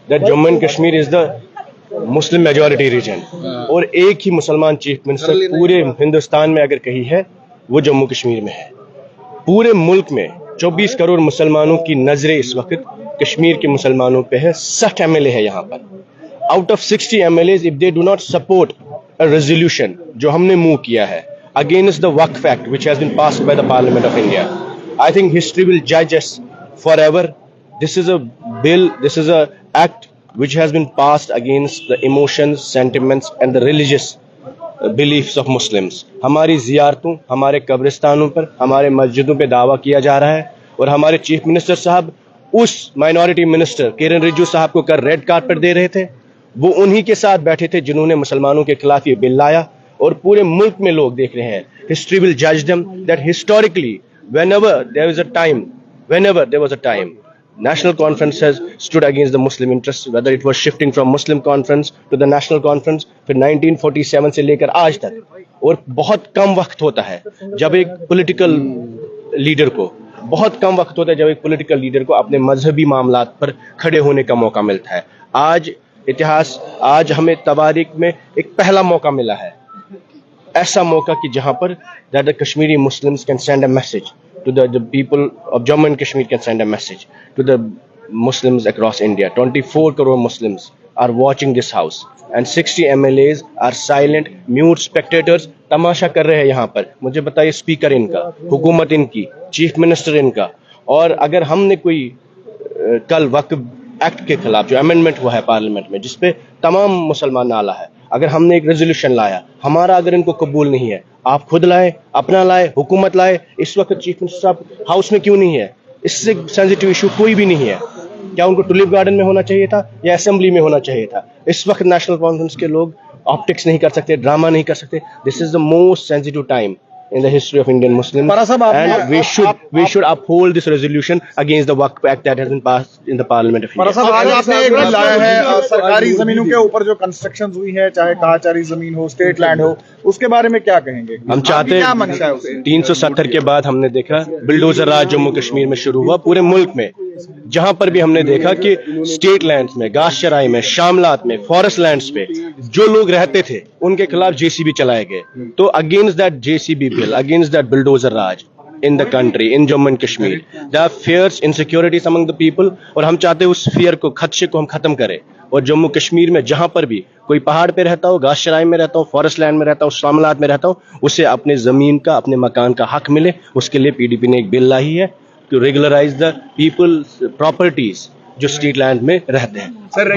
that Jammu and Kashmir is the Muslim majority region. और एक ही मुसलमान चीफ मिनिस्टर पूरे हिंदुस्तान में अगर कहीं है वो जम्मू कश्मीर में है. पूरे मुल्क में 24 करोड़ मुसलमानों की नजरें इस वक्त कश्मीर के मुसलमानों पे है. 60 MLA है यहाँ पर. Out of 60 MLAs, if they do not support a resolution जो हमने मूव किया है against the Waqf Act which has been passed by the Parliament of India, I think history will judge us forever. This is a bill, this is a act which has been passed against the emotions, sentiments and the religious beliefs of Muslims. हमारी ज़ियारतों, हमारे कब्रिस्तानों पर, हमारे मस्जिदों पे दावा किया जा रहा है और हमारे चीफ मिनिस्टर साहब उस माइनॉरिटी मिनिस्टर किरण रिजिजू साहब को कर रेड कार्पेट दे रहे थे. वो उन्हीं के साथ बैठे थे जिन्होंने मुसलमानों के खिलाफ ये बिल लाया और पूरे मुल्क में लोग देख रहे हैं. हिस्ट्री विल जज them that historically whenever there was a time National Conference has stood against the Muslim interests, whether it was shifting from Muslim Conference to the National Conference, फिर 1947 से लेकर आज तक. और बहुत कम वक्त होता है जब एक पॉलिटिकल लीडर को अपने मजहबी मामलात पर खड़े होने का मौका मिलता है. आज हमें तवारीख में एक पहला मौका मिला है, ऐसा मौका कि जहां पर that the Kashmiri Muslims can send a message to the people of Jammu and Kashmir, can send a message to the Muslims across India. 24 crore Muslims are watching this house and 60 MLAs are silent, mute spectators. तमाशा कर रहे हैं यहाँ पर. मुझे बताइए, speaker इनका, हुकूमत इनकी, चीफ मिनिस्टर इनका. और अगर हमने कोई कल वक्फ एक्ट के खिलाफ जो अमेंडमेंट हुआ है पार्लियामेंट में जिसपे तमाम मुसलमान नाला है, अगर हमने एक रेजोल्यूशन लाया, हमारा अगर इनको कबूल नहीं है, आप खुद लाए, अपना लाए, हुकूमत लाए. इस वक्त चीफ मिनिस्टर साहब हाउस में क्यों नहीं है? इससे सेंसिटिव इशू कोई भी नहीं है. क्या उनको टुलिप गार्डन में होना चाहिए था या असेंबली में होना चाहिए था? इस वक्त नेशनल कॉन्फ्रेंस के लोग ऑप्टिक्स नहीं कर सकते, ड्रामा नहीं कर सकते. This is the most sensitive time in the history of Indian Muslims, and we should uphold this resolution against the Waqf Act that has been passed in the Parliament of India. आज आपने एक bill लाया है सरकारी जमीनों के ऊपर जो कंस्ट्रक्शन हुई है, चाहे काचारी जमीन हो, स्टेट लैंड हो, उसके बारे में क्या कहेंगे? हम चाहते हैं 370 के बाद हमने देखा बिल्डोजर राज जम्मू कश्मीर में शुरू हुआ. पूरे मुल्क में जहां पर भी हमने देखा कि स्टेट लैंड्स में, घास चराई में, शामलात में, फॉरेस्ट लैंड्स पे जो लोग रहते थे उनके खिलाफ JCB चलाए गए. तो against that JCB bill, against that bulldozer raj in the country, in Jammu and Kashmir, there are fears, insecurities among the people. और हम चाहते हैं उस fear को, खदशे को हम खत्म करें. और जम्मू कश्मीर में जहां पर भी कोई पहाड़ पे रहता हो, घास चराई में रहता हो, फॉरेस्ट लैंड में रहता हो, शामलात में रहता हो, उसे अपने जमीन का, अपने मकान का हक मिले. उसके लिए PDP ने एक बिल लाई है to regularize the people's properties जो स्ट्रीट लैंड में रहते हैं. सर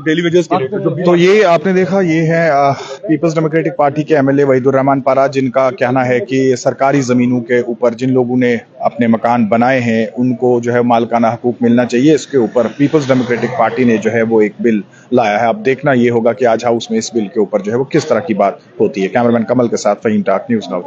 डेली वेजेस के लिए तो ये आपने देखा, ये है पीपल्स डेमोक्रेटिक पार्टी के MLA वहीदुर रहमान पारा, जिनका कहना है कि सरकारी जमीनों के ऊपर जिन लोगों ने अपने मकान बनाए हैं उनको जो है मालकाना हकूक मिलना चाहिए. इसके ऊपर पीपल्स डेमोक्रेटिक पार्टी ने जो है वो एक बिल लाया है. अब देखना ये होगा कि आज हाउस में इस बिल के ऊपर जो है वो किस तरह की बात होती है. कैमरामैन कमल के साथ फहीम टाक, न्यूज़ नाउ.